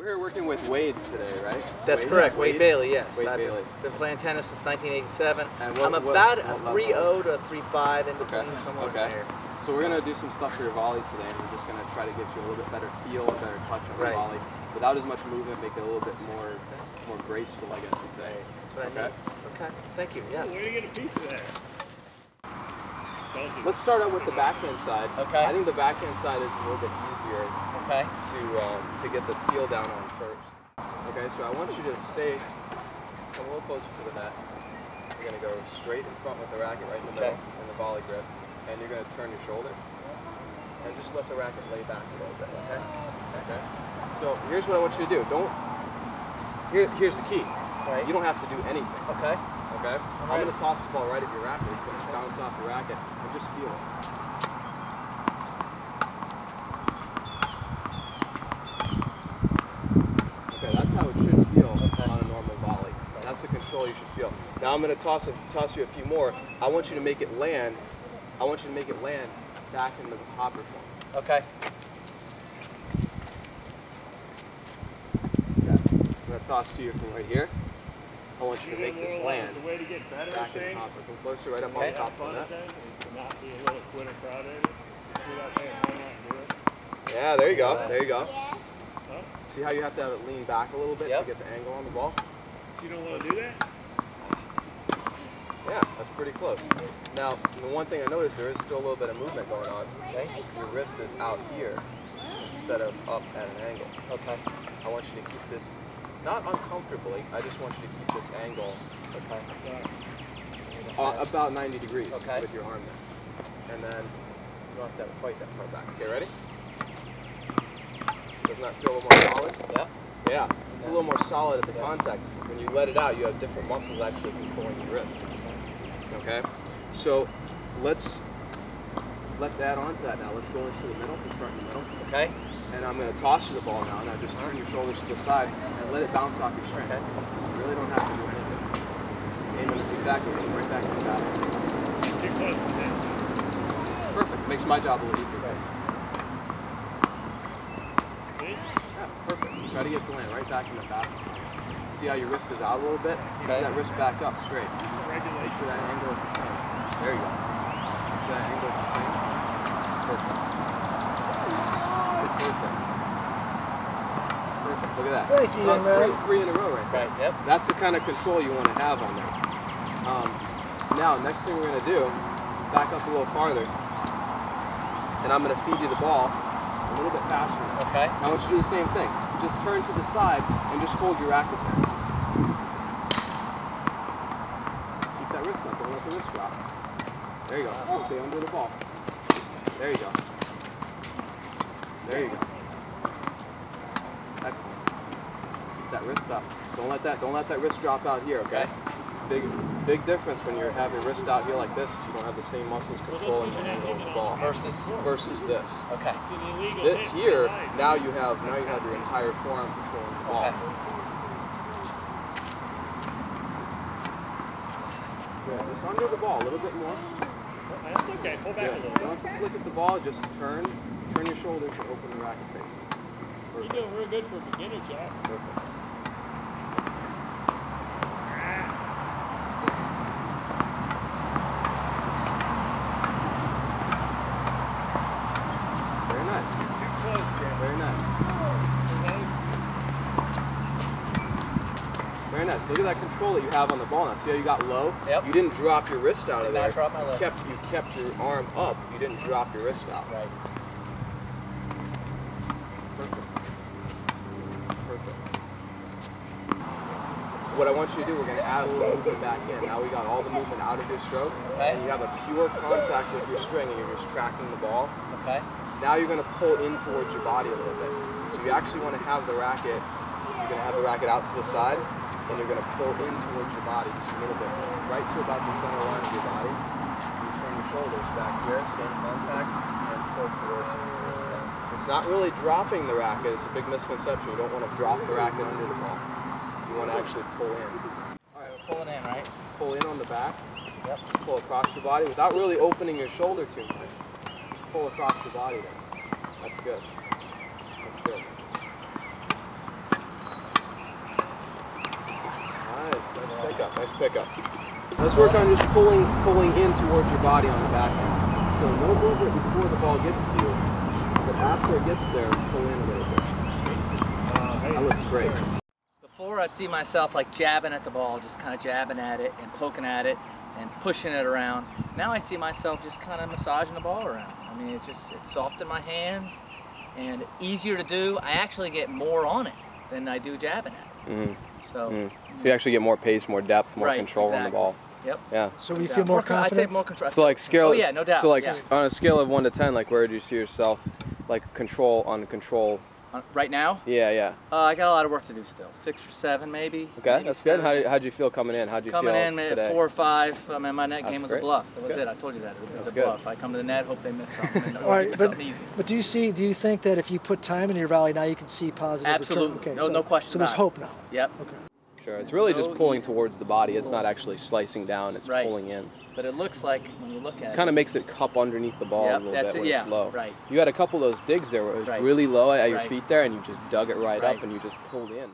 We're here working with Wade today, right? That's correct. Wade Bailey, yes. Wade Bailey. Been playing tennis since 1987. And I'm about a 3.0 to a 3.5 in between, somewhere in there. So we're going to do some stuff for your volleys today, and we're just going to try to get you a little bit better feel, a better touch on the volley. Without as much movement, make it a little bit more graceful, I guess you'd say. That's what I need. Okay, thank you, yeah. Where do you get a piece of that? Let's start out with the backhand side. Okay. I think the backhand side is a little bit easier to get the feel down on first. Okay, so I want you to come a little closer to the net. You're going to go straight in front with the racket right in the middle and the volley grip. And you're going to turn your shoulder and just let the racket lay back a little bit, okay? Okay. So here's what I want you to do. Here's the key. Right. You don't have to do anything. Okay. Okay. I'm going to toss the ball right at your racket. It's going to bounce off your racket and just feel it. Okay, that's how it should feel on a normal volley. That's the control you should feel. Now I'm going to toss you a few more. I want you to make it land. I want you to make it land back into the hopper form. Okay. I'm going to toss to you from right here. I want you to make this land the way to get better back in the hopper. Come closer, right up on top of that. To not be a little quitter crowd at it. Yeah, there you go. There you go. Huh? See how you have to have it lean back a little bit to get the angle on the ball? You don't want to do that? Yeah, that's pretty close. Now, the one thing I noticed, there is still a little bit of movement going on. Okay. Your wrist is out here instead of up at an angle. Okay. I want you to keep this, not uncomfortably, I just want you to keep this angle about 90 degrees with your arm there. And then you don't have to fight that far back. Okay, ready? Doesn't that feel a little more solid? Yeah. Yeah, it's a little more solid at the contact. When you let it out, you have different muscles actually controlling your wrist. Okay, so let's add on to that now. Let's go into the middle. Let's start in the middle. Okay. And I'm going to toss you the ball now. Now just turn your shoulders to the side and let it bounce off your string. Okay. You really don't have to do anything. Aim it exactly right back to the basket. Perfect. Makes my job a little easier. Yeah, perfect. Try to get the land right back in the basket. See how your wrist is out a little bit? Keep that wrist back up straight. Make sure that angle is the same. There you go. Make sure that angle is the same. Perfect. Perfect. Perfect. Look at that. Thank you, three in a row right there. Yep. That's the kind of control you want to have on there. Now, next thing we're going to do, back up a little farther, and I'm going to feed you the ball a little bit faster. Okay. Now I want you to do the same thing. Just turn to the side and just hold your racket there. Keep that wrist up. Don't let the wrist drop. There you go. Stay under the ball. There you go. There you go. Excellent. Keep that wrist up. Don't let that wrist drop out here. Okay. Big difference when you have your wrist out here like this. You don't have the same muscles controlling the angle of the ball versus this. Okay. Here, now you have your entire forearm controlling the ball. Good. Just under the ball a little bit more. That's okay. Pull back a little. Don't have to flick at the ball. Just turn your shoulders and open the racket face. Perfect. You're doing real good for a beginner shot. Perfect. Very nice. Very nice. Look at that control that you have on the ball now. See how you got low? Yep. You didn't drop your wrist out of there. Drop my left. You kept your arm up. You didn't drop your wrist out. Right. Perfect. Perfect. What I want you to do, we're going to add a little movement back in. Now we got all the movement out of your stroke. Okay. And you have a pure contact with your string and you're just tracking the ball. Okay. Now you're going to pull in towards your body a little bit. So you actually want to have the racket, out to the side, and you're going to pull in towards your body just a little bit, right to about the center line of your body. You turn your shoulders back here, same contact, and pull towards you. It's not really dropping the racket. It's a big misconception. You don't want to drop the racket under the ball. You want to actually pull in. All right, we're pulling in, right? Pull in on the back. Yep. Pull across your body without really opening your shoulder too much. Pull across your body there. That's good. That's good. pickup. Nice pickup. Let's work on just pulling in towards your body on the backhand. So no movement before the ball gets to you, but after it gets there, pull in a little bit. That looks great. Before, I'd see myself like jabbing at the ball, just kind of jabbing at it and poking at it and pushing it around. Now I see myself just kind of massaging the ball around. I mean, it's soft in my hands and easier to do. I actually get more on it than I do jabbing at it. So you actually get more pace, more depth, more right, control on the ball. Yep. Yeah. So we feel more confident? I take more control. So like scale. Oh yeah, no doubt. So like on a scale of 1 to 10, like where do you see yourself, like control? Right now? Yeah. I got a lot of work to do still. 6 or 7 maybe. Okay, maybe that's 7. good. How'd you feel coming in? How'd you coming feel in today? 4 or 5. I mean, my net game was great. a bluff. That That's was good. it. I told you that. It was That's a good. bluff. I come to the net, hope they miss something. And All right, something easy. but do you think that if you put time into your volley now, you can see positive Absolutely. return? Okay, no question. So there's hope now. Yep. Okay. Sure. It's really just pulling towards the body. It's not actually slicing down. It's right. pulling in. But it looks like when you look at it, kind of makes it cup underneath the ball a little bit when it's low. Right. You had a couple of those digs there where it was really low at your feet there, and you just dug it right up and you just pulled in.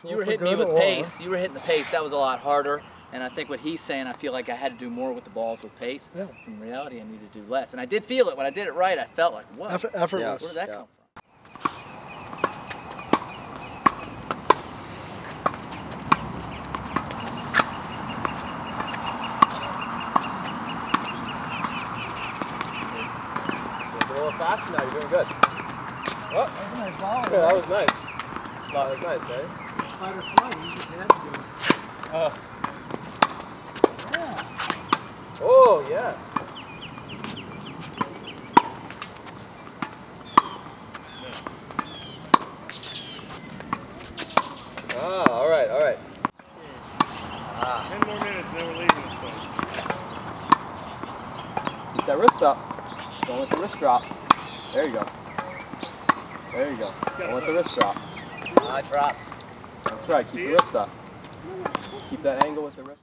You were hitting me with pace. You were hitting the pace. That was a lot harder. And I think what he's saying, I feel like I had to do more with the balls with pace. Yeah. In reality, I needed to do less. And I did feel it. When I did it right, I felt like, whoa. Effortless. Where did that come from? Faster now, you're doing good. Oh, That was a nice volley. yeah, that was nice. That was nice, eh? Spider flight, you just had to do it. Yeah. Oh, yes. All right. 10 more minutes, then we're leaving this place. Keep that wrist up. Don't let the wrist drop. There you go. Don't let the wrist drop. I dropped. That's right. Keep the wrist up. Keep that angle with the wrist.